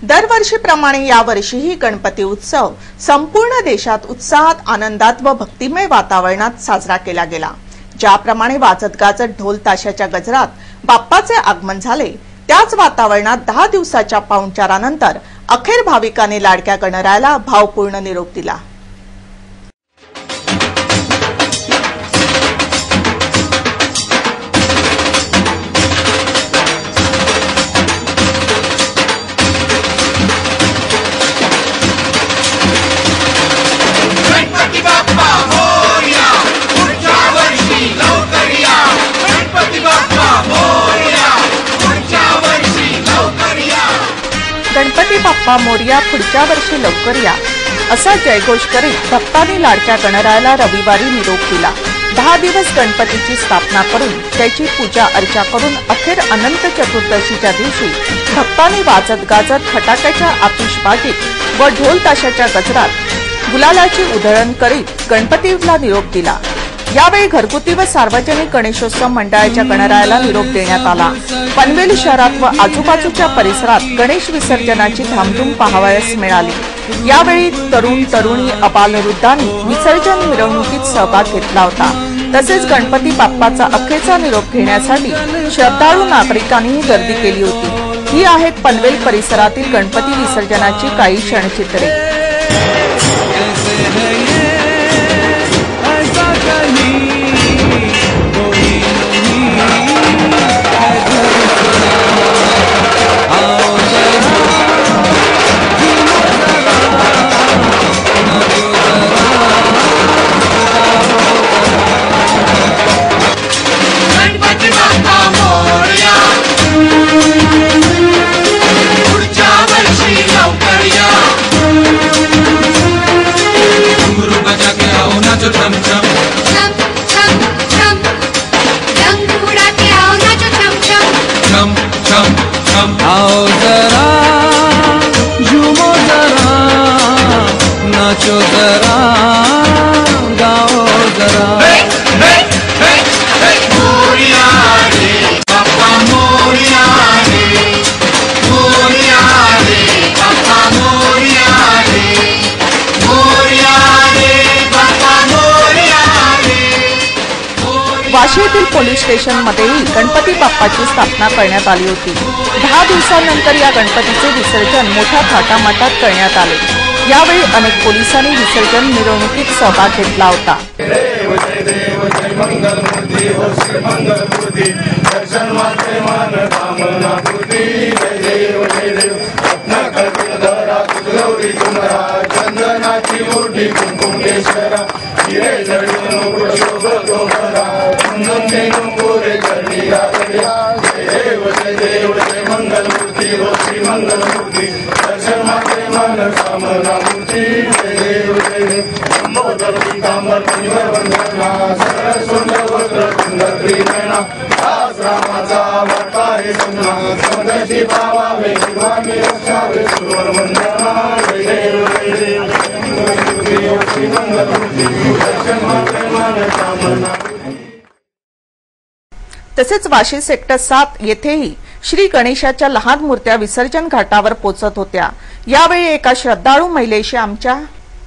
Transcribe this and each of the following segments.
दरवर्षीप्रमाणे यावर्षीही गणपती उत्सव संपूर्ण देशात उत्साहात, आनंदात व भक्तिमय वातावरणात साजरा केला गेला। ज्याप्रमाणे वाजत गाजत ढोल ताशाच्या गजरात बाप्पाचे आगमन झाले, त्याच वातावरणात 10 दिवसाच्या पाहुणचारानंतर अखेर भाविकांनी लाडक्या गणरायाला भावपूर्ण निरोप दिला। गणपती बाप्पा मोरया, पुढच्या वर्षी लवकर या, असा जयघोष करीत भक्तांनी लाडक्या गणरायाला रविवारी निरोप दिला। 10 दिवस गणपतीची स्थापना करून त्याची पूजा अर्चा करून अखेर अनंत चतुर्दशीच्या दिवशी भक्तांनी वाजत गाजत फटाक्याच्या आतिषबाजीत व ढोल ताशाच्या गजरात गुलालाची उधळण करीत गणपतीला निरोप दिला। यावेळी घरगुती व सार्वजनिक गणेशोत्सव मंडळाच्या गणरायाला निरोप देण्यात आला। पनवेल शहरात व आजूबाजूच्या परिसरात गणेश विसर्जनाची धामधूम पाहावयास मिळाली। यावेळी तरुण तरुणी अबालवृद्धांनी विसर्जन मिरवणुकीत सहभाग घेतला होता। तसेच गणपती बाप्पाचा अखेरचा निरोप घेण्यासाठी श्रद्धाळू नागरिकांनीही गर्दी केली होती। ही आहेत पनवेल परिसरातील गणपती विसर्जनाची काही क्षणचित्रे। आओ जरा झूमो जरा नाचो जरा गाओ जरा मोरिया रे बाप्पा मोरिया रे मोरिया रे बाप्पा मोरिया रे मोरिया रे बाप्पा मोरिया रे। वाशी येथील पोलीस स्टेशनमध्येही गणपती बाप्पाची स्थापना करण्यात आली होती। 10 दिवसांनंतर या गणपतीचे विसर्जन मोठ्या थाटामाटात करण्यात आले। यावेळी अनेक पोलिसांनी विसर्जन मिरवणुकीत सहभाग घेतला होता। तसेच वाशी सेक्टर 7 येथेही श्री गणेशाच्या लहान मूर्त्या विसर्जन घाटावर पोहोचत होत्या। यावेळी एका श्रद्धाळू महिलेशी आमच्या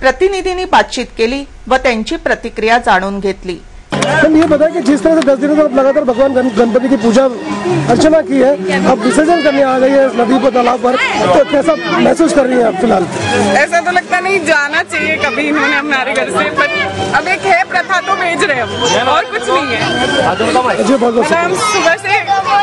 प्रतिनिधींनी बातचीत केली व त्यांची प्रतिक्रिया जाणून घेतली। ये बताया कि जिस तरह से 10 दिनों से आप लगातार भगवान गणपति की पूजा अर्चना की है, अब विसर्जन करने आ गई है नदी पर, तालाब पर, तो कैसा महसूस कर रही है आप फिलहाल? ऐसा तो लगता नहीं जाना चाहिए कभी इन्होंने हमारे घर से, बट अब एक है प्रथा तो भेज रहे हैं और कुछ नहीं है। जी बहुत बहुत हम सुबह से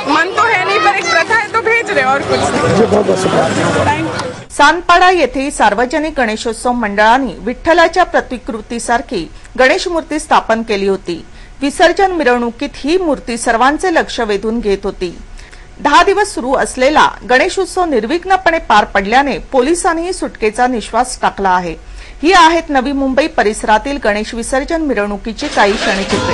मन तो है नहीं पर एक प्रथा है तो भेज रहे और कुछ नहीं। जी बहुत बहुत शुक्रिया। सानपाडा येथे सार्वजनिक गणेशोत्सव मंडळाने विठ्ठलाच्या प्रतिकृतीसारखी गणेश मूर्ती स्थापन केली होती। विसर्जन मिरवणुकीत ही मूर्ती सर्वांचे लक्ष वेधून घेत होती। 10 दिवस सुरू असलेला गणेशोत्सव निर्विघ्नपणे पार पडल्याने पोलिसांनी सुटकेचा निश्वास टाकला आहे। ही आहेत नवी मुंबई परिसरातील गणेश विसर्जन मिरवणुकीची काही क्षणचित्रे।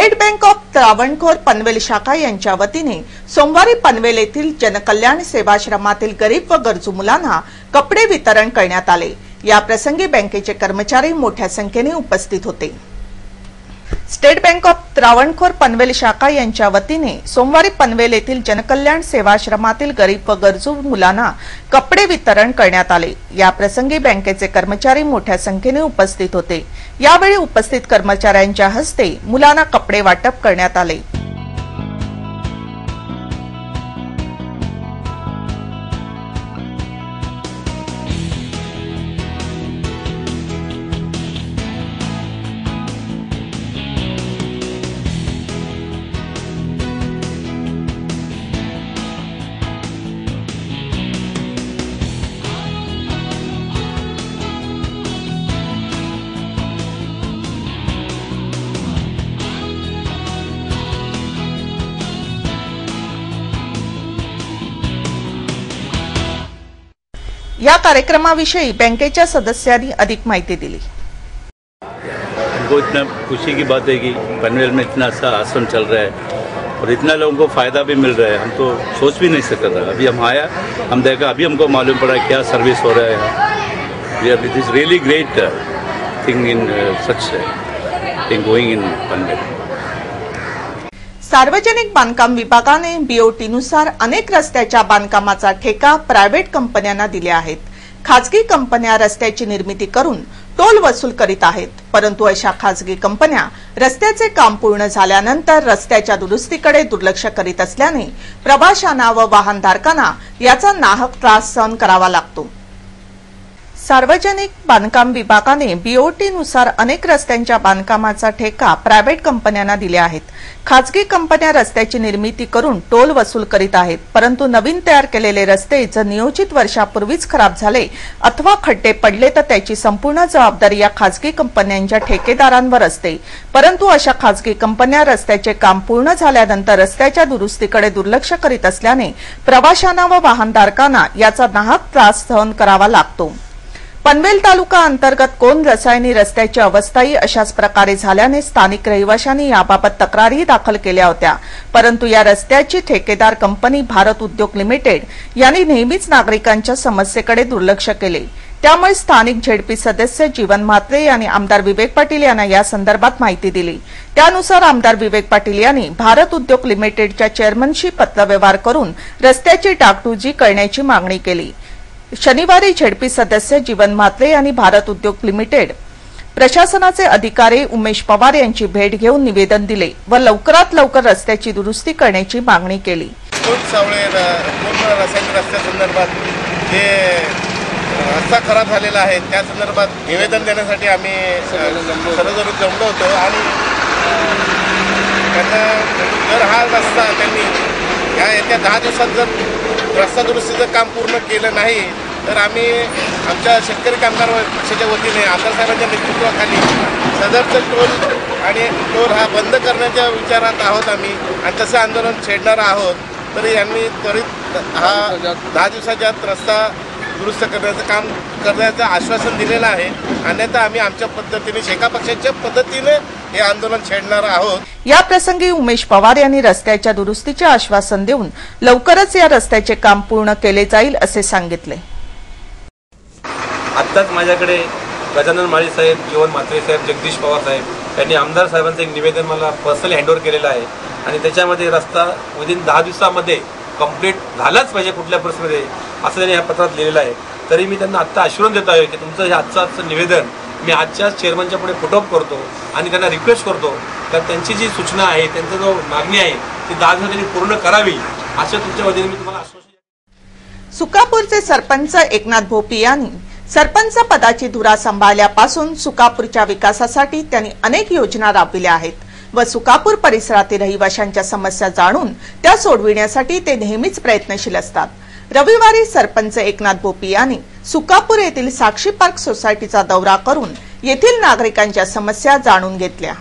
State Bank of Travancore Panvel शाखा यांच्या वतीने सोमवारी पनवेल येथील जनकल्याण सेवाश्रमातील गरीब व गरजू मुलांना कपडे वितरण करण्यात आले। या प्रसंगी बँकेचे कर्मचारी मोठ्या संख्येने उपस्थित होते। State Bank of Travancore Panvel शाखा यांच्या वतीने सोमवारी पनवेल येथील जनकल्याण सेवाश्रमातील गरीब व गरजू मुलांना कपडे वितरण करण्यात आले। या प्रसंगी बँकेचे कर्मचारी मोठ्या संख्येने उपस्थित होते। यावेळी उपस्थित कर्मचाऱ्यांच्या हस्ते मुलांना कपडे वाटप करण्यात आले। या कार्यक्रमाविषयी बँकेच्या सदस्यांनी अधिक माहिती दिली। हमको इतना खुशी की बात है कि पनवेल में इतना अच्छा आश्रम चल रहा है और इतना लोगों को फ़ायदा भी मिल रहा है। हम तो सोच भी नहीं सकते था। अभी हम आया, हम देखा, अभी हमको मालूम पड़ा क्या सर्विस हो रहा है। It is really great thing in such thing going in Panvel. सार्वजनिक बांधकाम विभागाने बीओटीनुसार अनेक रस्त्याच्या बांधकामाचा ठेका प्रायव्हेट कंपन्यांना दिले आहेत। खासगी कंपन्या रस्त्याची निर्मिती करून टोल वसूल करीत आहेत, परंतु अशा खासगी कंपन्या रस्त्याचे काम पूर्ण झाल्यानंतर रस्त्याच्या दुरुस्तीकडे दुर्लक्ष करीत असल्याने प्रवाशांना व वाहनधारकांना याचा नाहक त्रास सहन करावा लागतो। सार्वजनिक बांधकाम विभागाने बीओटीनुसार अनेक रस्त्यांच्या बांधकामाचा ठेका प्रायव्हेट कंपन्यांना दिले आहेत। खासगी कंपन्या रस्त्याची निर्मिती करून टोल वसूल करीत आहेत, परंतु नवीन तयार केलेले रस्ते जर नियोजित वर्षापूर्वीच खराब झाले अथवा खड्डे पडले तर त्याची संपूर्ण जबाबदारी या खासगी कंपन्यांच्या ठेकेदारांवर असते। परंतु अशा खासगी कंपन्या रस्त्याचे काम पूर्ण झाल्यानंतर रस्त्याच्या दुरुस्तीकडे दुर्लक्ष करीत असल्याने प्रवाशांना व वाहनधारकांना याचा नाहक त्रास सहन करावा लागतो। पनवेल तालुका अंतर्गत कोण रसायनी रस्त्याची अवस्थाही अशाच प्रकारे झाल्याने स्थानिक रहिवाशांनी याबाबत तक्रारी दाखल केल्या होत्या, परंतु या रस्त्याची ठेकेदार कंपनी भारत उद्योग लिमिटेड यांनी नेहमीच नागरिकांच्या समस्येकडे दुर्लक्ष केले। त्यामुळे स्थानिक झेडपी सदस्य जीवन म्हात्रे यांनी आमदार विवेक पाटील यांना या संदर्भात माहिती दिली। त्यानुसार आमदार विवेक पाटील यांनी भारत उद्योग लिमिटेडच्या चेअरमनशी पत्रव्यवहार करून रस्त्याची डागडुजी करण्याची मागणी केली। शनिवारी झेडपी सदस्य जीवन म्हात्रे यांनी भारत उद्योग लिमिटेड प्रशासनाचे अधिकारी उमेश पवार यांची भेट घेऊन निवेदन दिले व लवकरात लवकर रस्त्याची दुरुस्ती करण्याची मागणी केली। पूर्ण रासायनिक रस्त्यासंदर्भात जे रस्ता खराब झालेला आहे त्या संदर्भात निवेदन देण्यासाठी आम्ही सर्वजण जमलो होतो आणि त्यांना जर हा रस्ता त्यांनी येत्या 10 दिवसात जर रस्ता दुरुस्तीचं काम पूर्ण केलं नाही तर आम्ही आमच्या शेतकरी कामगार पक्षाच्या वतीने आमदार साहेबांच्या नेतृत्वाखाली सदरचं टोल हा बंद करण्याच्या विचारात आहोत आम्ही आणि तसं आंदोलन छेडणार आहोत। तरी यांनी त्वरित हा 10 दिवसाच्या आत रस्ता दुरुस्त करण्याचं काम करण्याचं आश्वासन दिलेलं आहे, अन्यथा आम्ही आमच्या पद्धतीने शेका पक्षाच्या पद्धतीने हे आंदोलन छेडणार आहोत। या प्रसंगी उमेश पवार यांनी रस्त्याच्या दुरुस्तीचे आश्वासन देऊन लवकरच या रस्त्याचे काम पूर्ण केले जाईल असे सांगितले। आत्ताच माझ्याकडे गजानन माळी साहेब, जीवन म्हात्रे साहेब, जगदीश पवार साहेब यांनी आमदार साहेबांचं एक निवेदन मला पर्सनली हँडओव्हर केलेलं आहे आणि त्याच्यामध्ये रस्ता विदिन 10 दिवसामध्ये कंप्लीट झालाच पाहिजे कुठल्या परिस्थितीमध्ये असं त्यांनी या पत्रात लिहिलेलं आहे। तरी मी त्यांना आत्ता आश्वासन देतो आहे की तुमचं हे आजचं निवेदन मी आजच्याच चेअरमनच्या पुढे फुटअप करतो आणि त्यांना रिक्वेस्ट करतो तर त्यांची जी सूचना आहे, त्यांची जो मागणी आहे ती 10 दिवसात त्यांनी पूर्ण करावी अशा तुमच्या वतीने मी तुम्हाला आश्वासन। सुकापूरचे सरपंच एकनाथ भोपी यांनी सरपंच पदाची धुरा सांभाळल्यापासून सुकापूरच्या विकासासाठी त्यांनी अनेक योजना राबविल्या आहेत व सुकापूर परिसरातील रहिवाशांच्या समस्या जाणून त्या सोडविण्यासाठी ते नेहमीच प्रयत्नशील असतात। रविवारी सरपंच एकनाथ भोपी यांनी सुकापूर येथील साक्षी पार्क सोसायटीचा दौरा करून येथील नागरिकांच्या समस्या जाणून घेतल्या।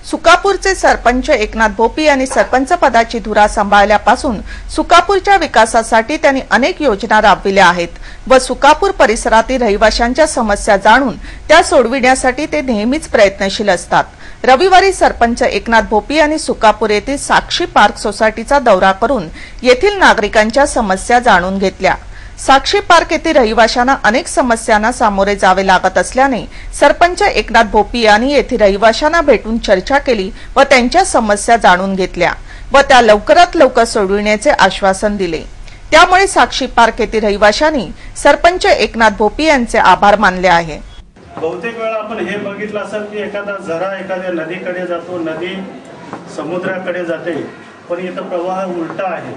सुकापूरचे सरपंच एकनाथ भोपी यांनी सरपंच पदाची धुरा सांभाळल्यापासून सुकापूरच्या विकासासाठी त्यांनी अनेक योजना राबविल्या आहेत व सुकापूर परिसरातील रहिवाशांच्या समस्या जाणून त्या सोडविण्यासाठी ते नेहमीच प्रयत्नशील असतात। रविवारी सरपंच एकनाथ भोपी यांनी सुकापूर येथील साक्षी पार्क सोसायटीचा दौरा करून येथील नागरिकांच्या समस्या जाणून घेतल्या। साक्षी पार्क येथील रहिवाशांना अनेक समस्यांना सामोरे जावे लागत असल्याने सरपंच एकनाथ भोपी यांनी येथील रहिवाशांना भेटून चर्चा केली व त्यांच्या समस्या जाणून घेतल्या व त्या लवकरात लवकर सोडविण्याचे आश्वासन दिले। त्यामुळे साक्षी पार्क येथील रहिवाशांनी सरपंच एकनाथ भोपी यांचे आभार मानले आहे। बहुतेक वेळा आपण हे बघितलं असेल की एखादा झरा एखाद्या नदीकडे जातो, नदी समुद्राकडे जाते, पण इथं प्रवाह उलटा आहे,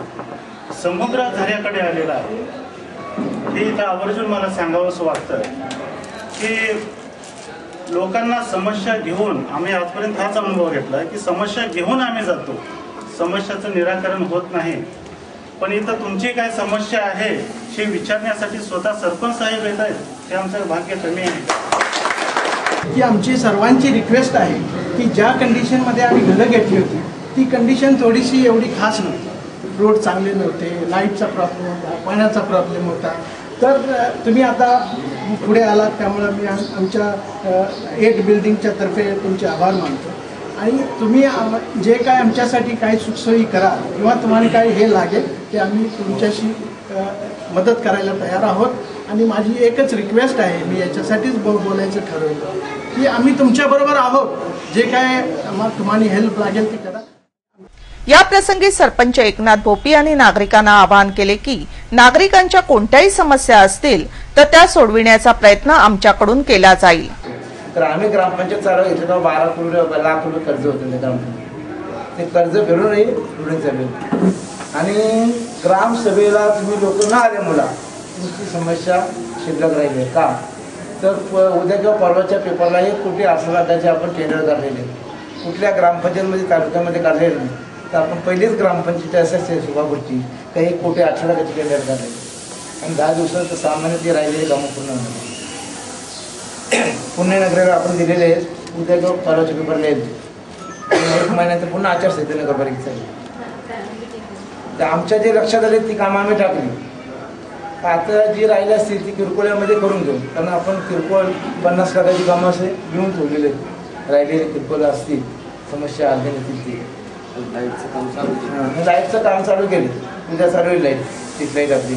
समुद्र झऱ्याकडे आलेला आहे। हे इथं आवर्जून मला सांगावंसं वाटतं की लोकांना समस्या घेऊन आम्ही आजपर्यंत हाच अनुभव घेतला की समस्या घेऊन आम्ही जातो, समस्याचं निराकरण होत नाही। पण इथं तुमची काय समस्या आहे हे विचारण्यासाठी स्वतः सरपंच साहेब येत आहेत, हे आमचं भाग्य कमी आहे। की आमची सर्वांची रिक्वेस्ट आहे की ज्या कंडिशनमध्ये आम्ही घरं घेतली होती ती कंडिशन थोडीशी एवढी खास नव्हती। रोड चांगले नव्हते, लाईटचा प्रॉब्लेम होता, पाण्याचा प्रॉब्लेम होता। तर तुम्ही आता पुढे आलात त्यामुळे मी आमच्या 8 बिल्डिंगच्या तर्फे तुमचे आभार मानतो आणि तुम्ही जे काय आमच्यासाठी काही सुखसोयी करा किंवा तुम्हाला काही हे लागेल ते आम्ही तुमच्याशी मदत करायला तयार आहोत। आणि माझी एकच रिक्वेस्ट आहे, मी याच्यासाठीच बोलायचं ठरवलं की आम्ही तुमच्याबरोबर आहोत, जे काय तुम्हाला हेल्प लागेल ते करा। या प्रसंगी सरपंच एकनाथ भोपी यांनी नागरिकांना आवाहन केले की नागरिकांच्या कोणत्याही समस्या असतील तर त्या सोडविण्याचा प्रयत्न आमच्याकडून केला जाईल। तर आम्ही ग्रामपंचायत चालू घेतली तेव्हा 12 लाख रुपये कर्ज होतं ग्रामपंचायत, ते कर्ज फेडूनही पुढे चालू आणि ग्रामसभेला तुम्ही लोक न आले मुला तुमची समस्या शिल्लक राहिली का तर उद्या किंवा परवाच्या पेपरला 1 कोटी 8 लाखाचे आपण टेंडर काढलेले, कुठल्या ग्रामपंचायतमध्ये तालुक्यामध्ये काढलेले नाही, तर आपण पहिलीच ग्रामपंचायत असायची सुभापूरची त्या 1 कोटी 8 लाखाचे टेंडर काढले आणि 10 दिवसात सामान्य ती राहिलेली कामं पूर्ण झाली। पुण्यनगरीला आपण दिलेले आहेत, उद्या किंवा परवाच्या पेपरला येईल, 1 महिन्यात पुन्हा आचारसंहिता नगरपालिकेची झाली। तर आमच्या जे लक्षात आले ती कामं आम्ही टाकली, आता जी राहिली असतील ती किरकोळ्यामध्ये करून घेऊ, कारण आपण किरकोळ 50 लाखाची कामं असे घेऊन ठेवलेले राहिलेले किरकोळ असतील समस्या अर्ध्या येतील ती लाईटचं काम चालू केले, उद्या चालू लाईट तीच लाईट आपली।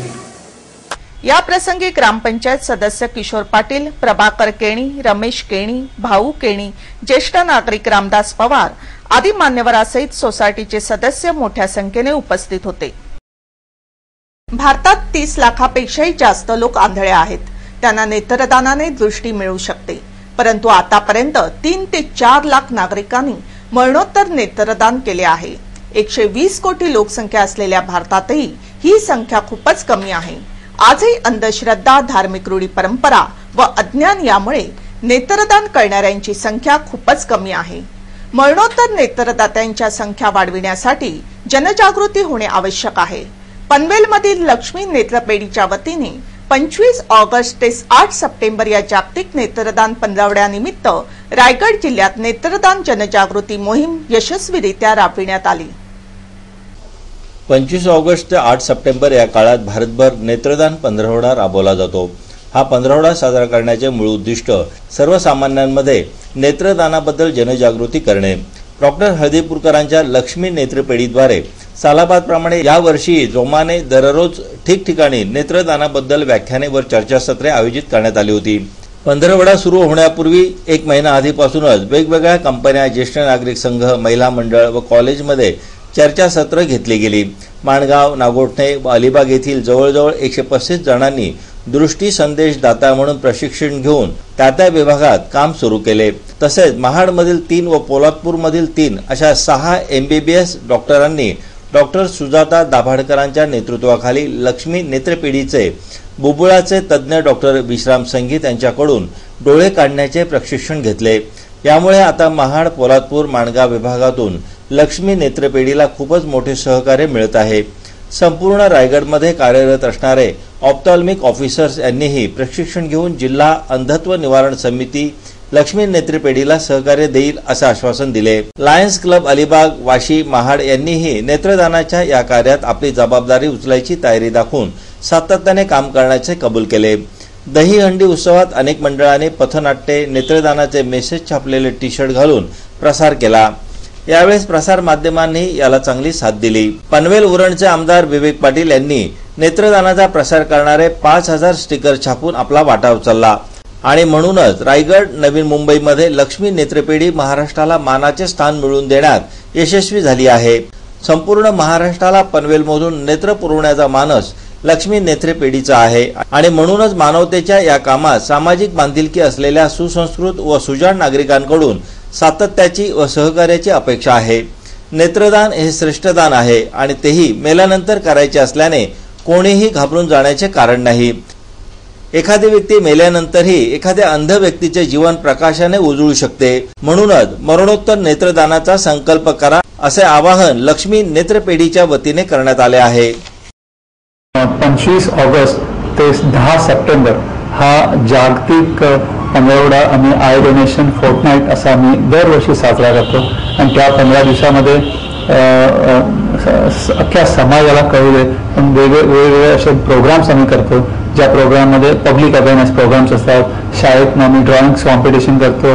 या प्रसंगी ग्रामपंचायत सदस्य किशोर पाटील, प्रभाकर केणी, रमेश केणी, भाऊ केणी, ज्येष्ठ नागरिक रामदास पवार आदी मान्यवरांसहित सोसायटीचे सदस्य मोठ्या संख्येने उपस्थित होते। भारतात 30 लाखापेक्षाही जास्त लोक आंधळे आहेत, त्यांना नेत्रदानाने दृष्टी मिळू शकते, परंतु आतापर्यंत 3 ते 4 लाख नागरिकांनी मरणोत्तर नेत्रदान केले आहे। 120 कोटी लोकसंख्या असलेल्या भारतातही ही संख्या खूपच कमी आहे। आजही अंधश्रद्धा, धार्मिक रूढी परंपरा व अज्ञान यामुळे नेत्रदान करणाऱ्यांची संख्या खूपच कमी आहे। मरणोत्तर नेत्रदात्यांच्या संख्या वाढविण्यासाठी जनजागृती होणे आवश्यक आहे। पनवेलमधील लक्ष्मी नेत्रपेढीच्या वतीने 25 ऑगस्ट ते 8 सप्टेंबर या जागतिक नेत्रदान पंधरवड्यानिमित्त रायगड जिल्ह्यात नेत्रदान जनजागृती मोहीम यशस्वीरित्या राबविण्यात आली। 25 ऑगस्ट ते 8 सप्टेंबर या काळात भारतभर नेत्रदान पंधरवडा राबवला जातो। हा पंधरवडा साजरा करण्याचे मूळ उद्दिष्ट सर्वसामान्यांमध्ये नेत्रदानाबद्दल जनजागृती करणे। डॉक्टर हळदीपूरकरांच्या लक्ष्मी नेत्रपेढीद्वारे सालाबादप्रमाणे यावर्षी जोमाने दररोज ठिकठिकाणी नेत्रदानाबद्दल व्याख्याने व चर्चासत्रे आयोजित करण्यात आली होती। पंधरवडा सुरू होण्यापूर्वी 1 महिना आधीपासूनच वेगवेगळ्या कंपन्या, ज्येष्ठ नागरिक संघ, महिला मंडळ व कॉलेजमध्ये चर्चासत्र घेतली गेली। माणगाव, नागोठणे व अलिबाग येथील जवळजवळ 135 जणांनी दृष्टी संदेश दाता म्हणून प्रशिक्षण घेऊन त्या विभागात काम सुरू केले। तसेच महाडमधील 3 व पोलादपूरमधील 3 अशा 6 MBBS डॉक्टरांनी डॉक्टर सुजाता दाभाडकरांच्या नेतृत्वाखाली लक्ष्मी नेत्रपेढीचे बुबुळाचे तज्ज्ञ डॉक्टर विश्राम संगीत यांच्याकडून डोळे काढण्याचे प्रशिक्षण घेतले। यामुळे आता महाड, पोलादपूर, माणगाव विभागातून लक्ष्मी नेत्रपेढीला खूपच मोठे सहकार्य मिळत आहे। संपूर्ण रायगडमध्ये कार्यरत असणारे ऑप्थॉल्मिक ऑफिसर्स यांनीही प्रशिक्षण घेऊन जिल्हा अंधत्व निवारण समिती लक्ष्मी नेत्रपेढीला सहकार्य देईल असे आश्वासन दिले। लायन्स क्लब अलिबाग, वाशी, महाड यांनीही नेत्रदानाच्या या कार्यात आपली जबाबदारी उचलायची तयारी दाखवून सातत्याने काम करण्याचे कबूल केले। दहीहंडी उत्सवात अनेक मंडळांनी पथनाट्ये, नेत्रदानाचे मेसेज छापलेले टी शर्ट घालून प्रसार केला। यावेळेस प्रसार माध्यमांनी याला चांगली साथ दिली। पनवेल उरणचे आमदार विवेक पाटील यांनी नेत्रदानाचा प्रसार करणारे 5000 स्टिकर छापून आपला वाटा उचलला आणि म्हणूनच रायगड, नवी मुंबईमध्ये लक्ष्मी नेत्रपेढी महाराष्ट्राला मानाचे स्थान मिळवून देण्यात यशस्वी झाली आहे। संपूर्ण महाराष्ट्राला पनवेलमधून नेत्र पुरवण्याचा मानस लक्ष्मी नेत्रपेढीचा आहे आणि म्हणूनच मानवतेच्या या कामात सामाजिक बांधिलकी असलेल्या सुसंस्कृत व सुजाण नागरिकांकडून सातत्याची व सहकार्याची अपेक्षा आहे। नेत्रदान हे श्रेष्ठदान आहे आणि तेही मेल्यानंतर करायचे असल्याने कोणीही घाबरून जाण्याचे कारण नाही। एखादी व्यक्ती मेल्यानंतरही एखाद्या अंध व्यक्तीचे जीवन प्रकाशाने उजळू शकते। म्हणूनच मरणोत्तर नेत्रदानाचा संकल्प करा असे आवाहन लक्ष्मी नेत्रपेढीच्या वतीने करण्यात आले आहे। 25 ऑगस्ट ते 10 सप्टेंबर हा जागतिक पंधरवडा आणि आय डोनेशन फोर्टनाईट असा आम्ही दरवर्षी साजरा करतो आणि त्या 15 दिवसामध्ये अख्ख्या समाजाला कळू दे पण वेगवेगळे असे प्रोग्राम्स आम्ही करतो, ज्या प्रोग्राममध्ये पब्लिक अवेअरनेस प्रोग्राम्स असतात। शाळेत आम्ही ड्रॉइंग कॉम्पिटिशन करतो,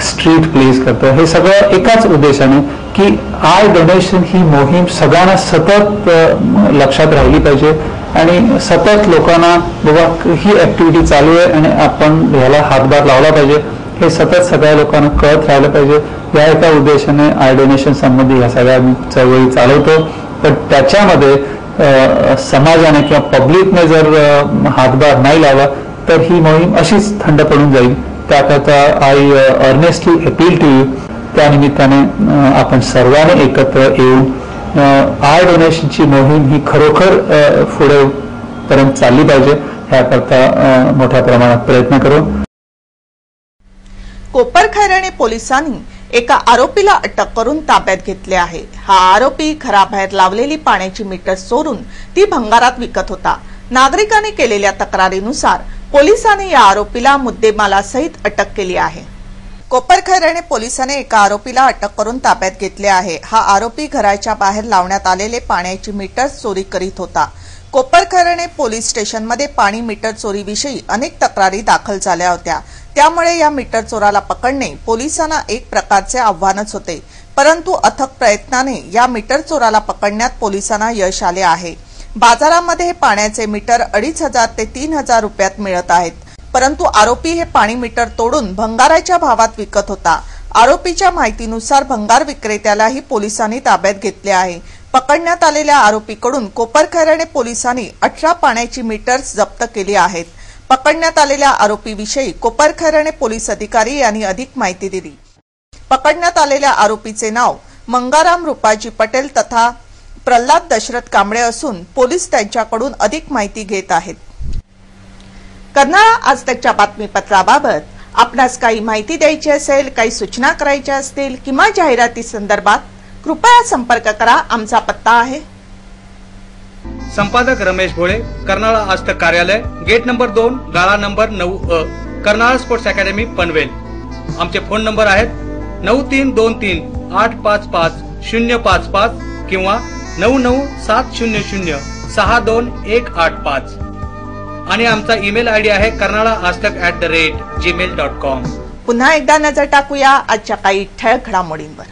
स्ट्रीट प्लेज करतो। हे सगळं एकाच उद्देशाने की आय डोनेशन ही मोहीम सगळ्यांना सतत लक्षात राहिली पाहिजे आणि सतत लोकांना बाबा ही ऍक्टिव्हिटी चालू आहे आणि आपण ह्याला हातभार लावला पाहिजे हे सतत सगळ्या लोकांना कळत राहिलं पाहिजे। या एका उद्देशाने आय डोनेशन संबंधी ह्या सगळ्या चळवळी चालवतो। पण त्याच्यामध्ये समाजाने किंवा पब्लिकने जर हातभार नाही लावला तर ही मोहीम अशीच थंड पडून जाईल। त्याकरता I earnestly appeal to you, त्या निमित्ताने आपण सर्वांनी एकत्र येऊन आय डोनेशनची मोहीम ही खरोखर पुढे पर्यंत चालली पाहिजे, याकरता मोठ्या प्रमाणात प्रयत्न करू। कोपरखैरणे पोलिसांनी एका आरोपीला अटक करून ताब्यात घेतले आहे। हा आरोपी घराबाहेर लावलेली पाण्याची मीटर चोरून ती भंगारात विकत होता। नागरिकांनी केलेल्या तक्रारीनुसार पोलिसांनी या आरोपीला मुद्देमालासहित अटक केली आहे। कोपरखैरणे पोलिसांनी एका आरोपीला अटक करून ताब्यात घेतले आहे। हा आरोपी घराच्या बाहेर लावण्यात आलेले पाण्याची मीटर चोरी करीत होता। कोपरखैरणे पोलीस स्टेशनमध्ये पाणी मीटर चोरीविषयी अनेक तक्रारी दाखल झाल्या होत्या, त्यामुळे या मीटर चोराला पकडणे पोलिसांना एक प्रकारचे आव्हानच होते। परंतु अथक प्रयत्नाने या मीटर चोराला पकडण्यात पोलिसांना यश आले आहे। बाजारामध्ये हे पाण्याचे मीटर 2500 ते 3000 रुपयात मिळत आहेत, परंतु आरोपी हे पाणी मीटर तोडून भंगाराच्या भावात विकत होता। आरोपीच्या माहितीनुसार भंगार विक्रेत्यालाही पोलिसांनी ताब्यात घेतले आहे। पकडण्यात आलेल्या आरोपीकडून कोपरखैरणे पोलिसांनी 18 पाण्याची मीटर्स जप्त केली आहेत। पकडण्यात आलेल्या आरोपीविषयी कोपरखैरणे पोलीस अधिकारी यांनी अधिक माहिती दिली। पकडण्यात आलेल्या आरोपीचे नाव मंगाराम रूपाजी पटेल तथा प्रल्हाद दशरथ कांबळे असून पोलीस त्यांच्याकडून अधिक माहिती घेत आहेत। कर्नाळा आज तकच्या बातमीपत्राबाबत आपणास काही माहिती द्यायची असेल, काही सूचना करायच्या असतील किंवा जाहिराती संदर्भात कृपया संपर्क करा। आमचा पत्ता आहे संपादक रमेश भोळे, कर्नाळा आज तक कार्यालय, गेट नंबर 2, गाळा number 9A, Karnala sports academy Panvel. आमचे फोन नंबर आहेत 9323855055 किंवा 9970062185 आणि आमचा ईमेल आयडी आहे karnalaaztak@gmail.com। पुन्हा एकदा नजर टाकूया आजच्या काही ठळक घडामोडींवर।